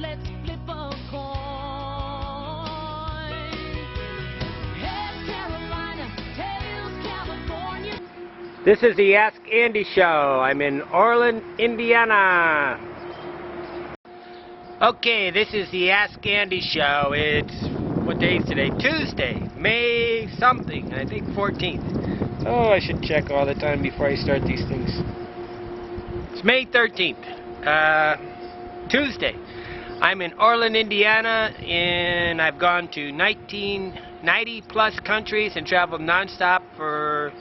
let's flip a coin. Heads Carolina, tails California. This is the Ask Andy Show. I'm in Orland, Indiana. Okay, this is the Ask Andy Show. It's, what day is today? Tuesday, May something, I think 14th. Oh, I should check all the time before I start these things. It's May 13th, Tuesday. I'm in Orland, Indiana, and I've gone to 90 plus countries and traveled nonstop for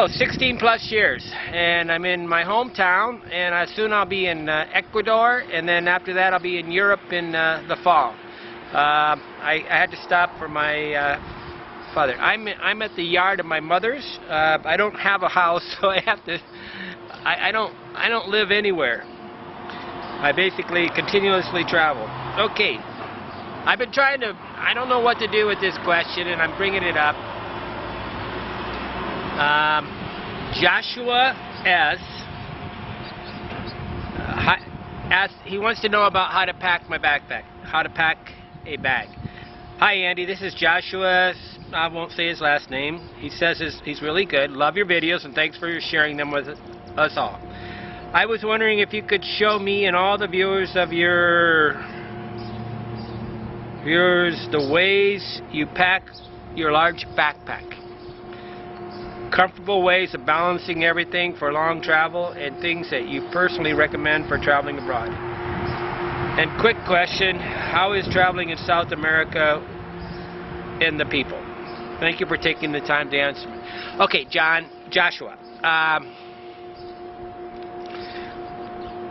16 plus years. And I'm in my hometown, and soon I'll be in Ecuador, and then after that I'll be in Europe in the fall. I had to stop for my father. I'm at the yard of my mother's. I don't have a house, so I have to. I don't live anywhere. I basically continuously travel. Okay, I've been trying to. I don't know what to do with this question, and I'm bringing it up. Joshua S. He wants to know about how to pack my backpack. How to pack a bag. Hi Andy, this is Joshua. I won't say his last name. He says he's really good. Love your videos and thanks for sharing them with us all. I was wondering if you could show me and all the viewers the ways you pack your large backpack. Comfortable ways of balancing everything for long travel and things that you personally recommend for traveling abroad. And quick question, how is traveling in South America and the people? Thank you for taking the time to answer me. Okay, Joshua.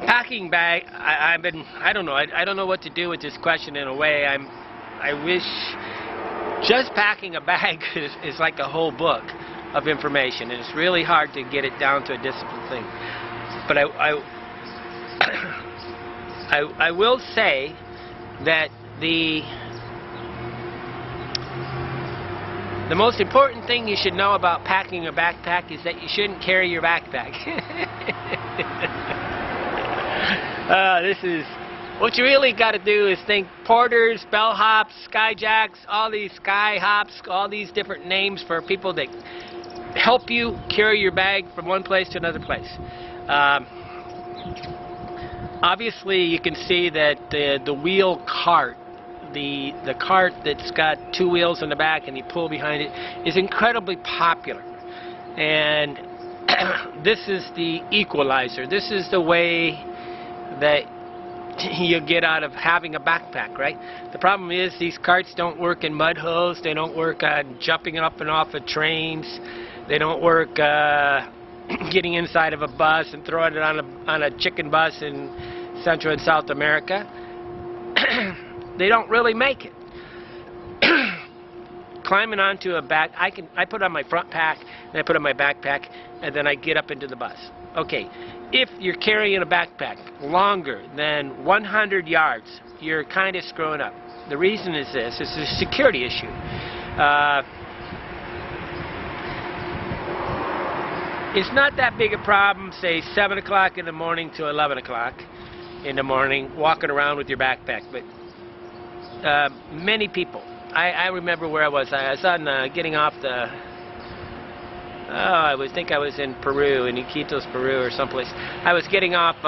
Packing bag, I don't know what to do with this question in a way. I wish just packing a bag is like a whole book of information, and it's really hard to get it down to a disciplined thing. But I will say that the most important thing you should know about packing a backpack is that you shouldn't carry your backpack. This is what you really got to do is think porters, bellhops, skyjacks, all these sky hops, all these different names for people that help you carry your bag from one place to another place. Obviously, you can see that the wheel cart, the cart that's got two wheels in the back and you pull behind it, is incredibly popular. And this is the equalizer. This is the way that you get out of having a backpack, right? The problem is these carts don't work in mud holes. They don't work on jumping up and off of trains. They don't work getting inside of a bus and throwing it on a chicken bus in Central and South America. They don't really make it. Climbing onto a back, I put on my front pack, and I put on my backpack, and then I get up into the bus. Okay, if you're carrying a backpack longer than 100 yards, you're kind of screwing up. The reason is this: it's a security issue. It's not that big a problem, say 7 o'clock in the morning to 11 o'clock in the morning, walking around with your backpack. But many people, I remember where I was. I was on getting off the, I think I was in Peru, in Iquitos, Peru or someplace. I was getting off,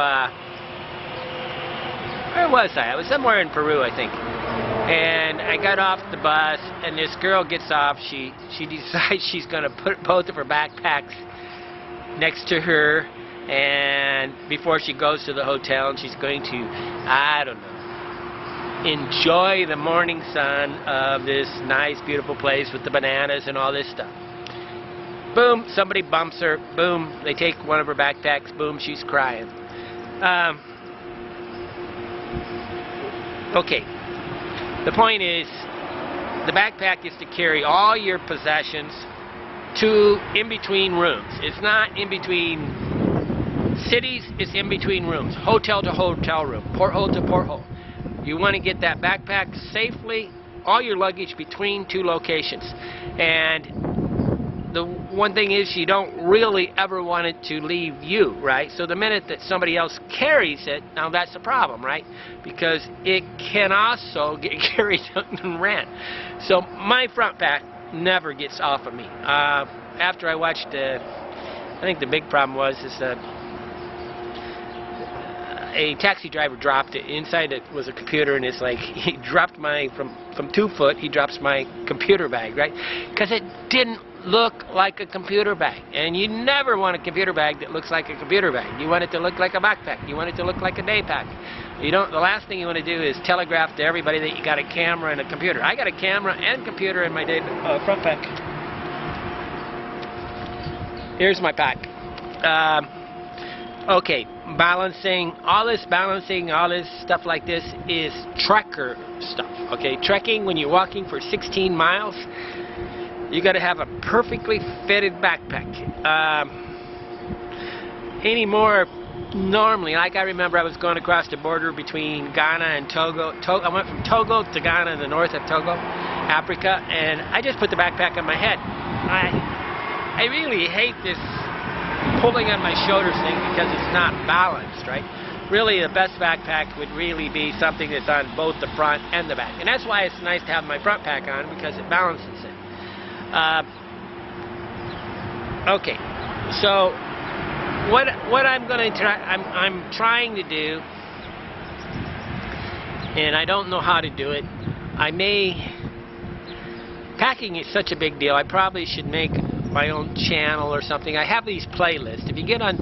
where was I? I was somewhere in Peru, I think. And I got off the bus, and this girl gets off. She decides she's going to put both of her backpacks next to her, and before she goes to the hotel, and she's going to, I don't know, enjoy the morning sun of this nice, beautiful place with the bananas and all this stuff. Boom, somebody bumps her. Boom, they take one of her backpacks. Boom, she's crying. Okay, the point is, the backpack is to carry all your possessions to in between rooms. It's not in between cities, it's in between rooms. Hotel to hotel room, porthole to porthole. You want to get that backpack safely, all your luggage between two locations. And the one thing is you don't really ever want it to leave you, right? So the minute that somebody else carries it, now that's a problem, right? Because it can also get carried and ran. So my front pack never gets off of me. After I watched, I think the big problem was that a taxi driver dropped it. Inside it was a computer, and it's like he dropped my from 2 foot. He drops my computer bag, right? Because it didn't look like a computer bag, and you never want a computer bag that looks like a computer bag. You want it to look like a backpack. You want it to look like a day pack. You don't. The last thing you want to do is telegraph to everybody that you got a camera and a computer. I got a camera and computer in my front pack. Here's my pack. Okay, balancing, all this stuff like this is trekker stuff, okay? Trekking, when you're walking for 16 miles, you got to have a perfectly fitted backpack. Anymore, normally, like I remember I was going across the border between Ghana and Togo. I went from Togo to Ghana in the north of Togo, Africa, and I just put the backpack on my head. I really hate this pulling on my shoulders thing because it's not balanced, right? Really, the best backpack would really be something that's on both the front and the back. And that's why it's nice to have my front pack on, because it balances it. Okay, so what I'm going to try, I'm trying to do, and I don't know how to do it. Packing is such a big deal, I probably should make my own channel or something. I have these playlists. If you get on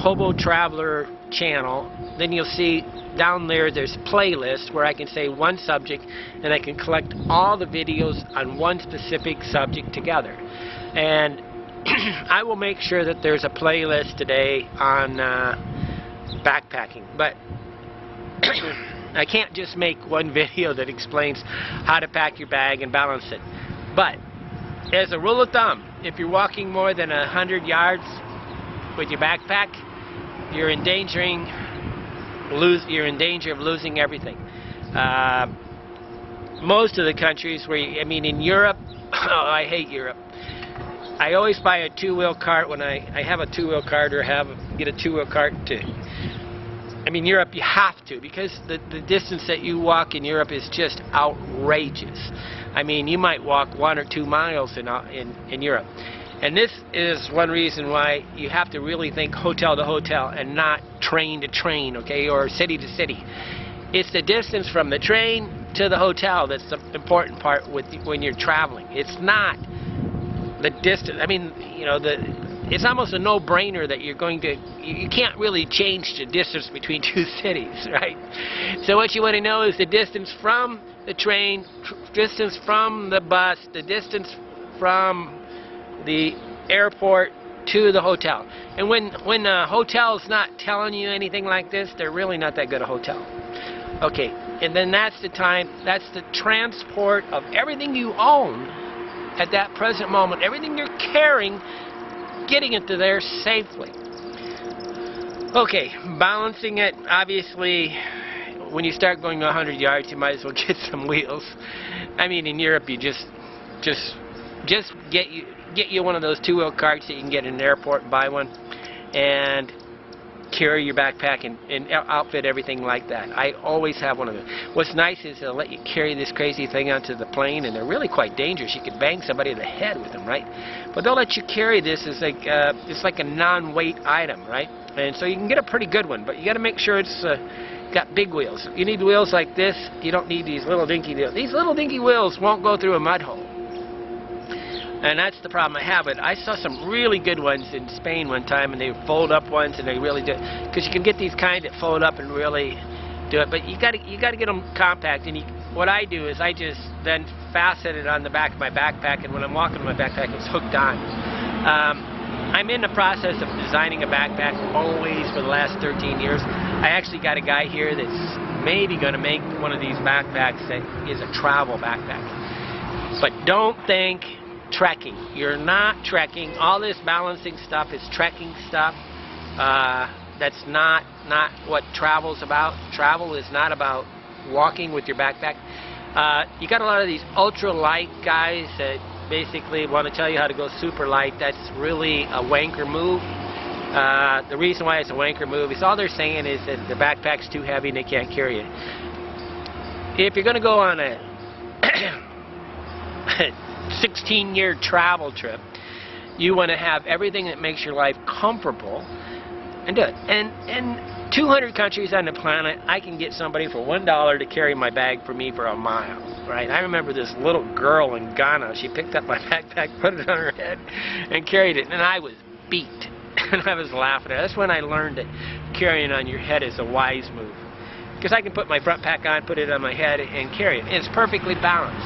Hobo Traveler channel, then you'll see down there's playlists where I can say one subject and I can collect all the videos on one specific subject together. And I will make sure that there's a playlist today on backpacking, but I can't just make one video that explains how to pack your bag and balance it. But as a rule of thumb, if you're walking more than 100 yards with your backpack, you're in danger of losing everything. Most of the countries in Europe, oh, I hate Europe. I always buy a two-wheel cart when I have a two-wheel cart or get a two-wheel cart to. Europe, you have to, because the distance that you walk in Europe is just outrageous. You might walk 1 or 2 miles in Europe. And this is one reason why you have to really think hotel to hotel and not train to train, okay, or city to city. It's the distance from the train to the hotel that's the important part when you're traveling. It's not the distance. It's almost a no-brainer that you can't really change the distance between two cities, right? So what you want to know is the distance from the train, distance from the bus, the distance from the airport to the hotel. And when a hotel's not telling you anything like this, they're really not that good a hotel. Okay, and then that's the transport of everything you own at that present moment, everything you're carrying, getting it to there safely. Okay, balancing it, obviously, when you start going 100 yards, you might as well get some wheels. In Europe, you just get you one of those two-wheel carts that you can get in an airport and buy one, and carry your backpack and outfit everything like that. I always have one of them. What's nice is they'll let you carry this crazy thing onto the plane, and they're really quite dangerous. You could bang somebody in the head with them, right? But they'll let you carry this as it's like a non-weight item, right? And so you can get a pretty good one, but you got to make sure it's got big wheels. You need wheels like this. You don't need these little dinky wheels. These little dinky wheels won't go through a mud hole. And that's the problem I have. But I saw some really good ones in Spain one time, and they fold up ones, and they really do. Because you can get these kind that fold up and really do it. But you got to get them compact. And what I do is I just then fasten it on the back of my backpack, and when I'm walking with my backpack, it's hooked on. I'm in the process of designing a backpack always for the last 13 years. I actually got a guy here that's maybe going to make one of these backpacks that is a travel backpack. But don't think trekking. You're not trekking. All this balancing stuff is trekking stuff. That's not what travel's about. Travel is not about walking with your backpack. You got a lot of these ultra light guys that basically want to tell you how to go super light. That's really a wanker move. The reason why it's a wanker move is all they're saying is that the backpack's too heavy and they can't carry it. If you're going to go on a 16-year travel trip, you want to have everything that makes your life comfortable and do it. And 200 countries on the planet, I can get somebody for $1 to carry my bag for me for a mile, right? I remember this little girl in Ghana. She picked up my backpack, put it on her head, and carried it, and I was beat. And I was laughing at it. That's when I learned that carrying on your head is a wise move. Because I can put my front pack on, put it on my head, and carry it. It's perfectly balanced.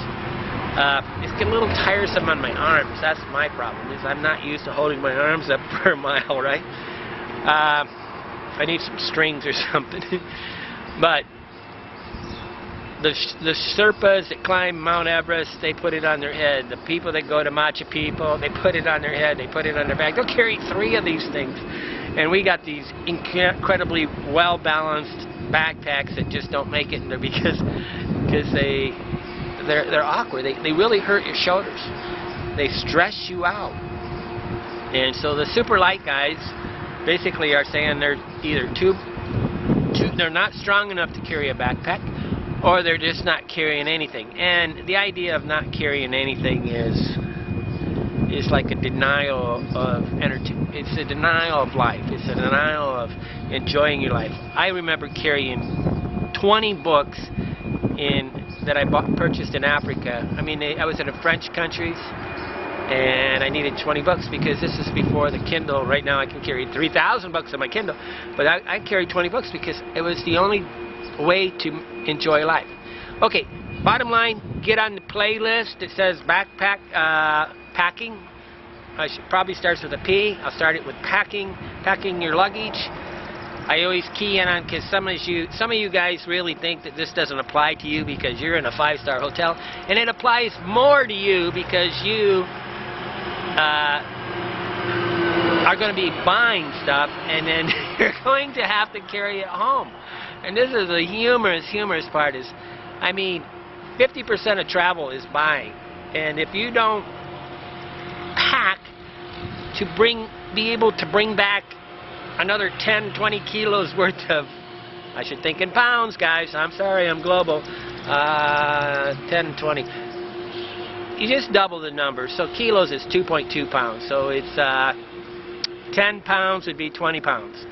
It's getting a little tiresome on my arms. That's my problem, is I'm not used to holding my arms up for a mile, right? I need some strings or something. But the Sherpas that climb Mount Everest, they put it on their head. The people that go to Machu Picchu, they put it on their head, they put it on their back. They'll carry 3 of these things. And we got these incredibly well-balanced backpacks that just don't make it because they're awkward. They really hurt your shoulders. They stress you out. And so the super light guys basically are saying they're either they're not strong enough to carry a backpack, or they're just not carrying anything. And the idea of not carrying anything is like a denial of energy. It's a denial of life. It's a denial of enjoying your life. I remember carrying 20 books that I purchased in Africa. I mean, I was in the French countries, and I needed 20 books because this is before the Kindle. Right now I can carry 3,000 books on my Kindle, but I carried 20 books because it was the only way to enjoy life. Okay, bottom line, get on the playlist. It says backpack packing. I should probably starts with a P. I'll start it with packing your luggage. I always key in on, because some of you guys really think that this doesn't apply to you because you're in a 5-star hotel, and it applies more to you because you are going to be buying stuff, and then you're going to have to carry it home. And this is the humorous part is, I mean, 50% of travel is buying, and if you don't pack to be able to bring back another 10-20 kilos worth of, I should think in pounds, guys, I'm sorry, I'm global, 10, 20, you just double the number. So kilos is 2.2 pounds, so it's 10 pounds would be 20 pounds,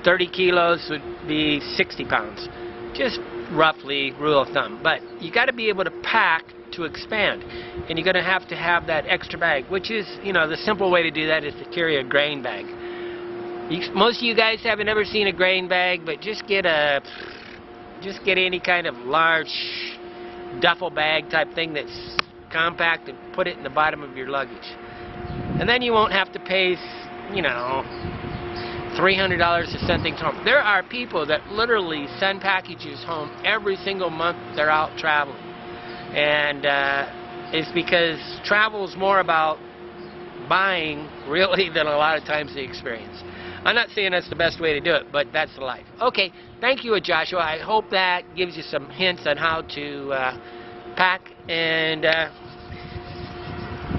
30 kilos would be 60 pounds, just roughly rule of thumb. But you got to be able to pack to expand, and you're going to have that extra bag, which is, you know, the simple way to do that is to carry a grain bag. Most of you guys haven't ever seen a grain bag, but just get any kind of large duffel bag type thing that's compact and put it in the bottom of your luggage. And then you won't have to pay, you know, $300 to send things home. There are people that literally send packages home every single month they're out traveling. And it's because travel is more about buying, really, than a lot of times the experience. I'm not saying that's the best way to do it, but that's the life. Okay, thank you, Joshua. I hope that gives you some hints on how to pack. And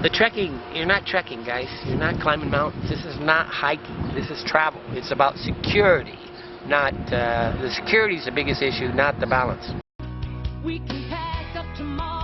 the trekking, you're not trekking, guys. You're not climbing mountains. This is not hiking. This is travel. It's about security. Not the security is the biggest issue, not the balance. We can pack up tomorrow.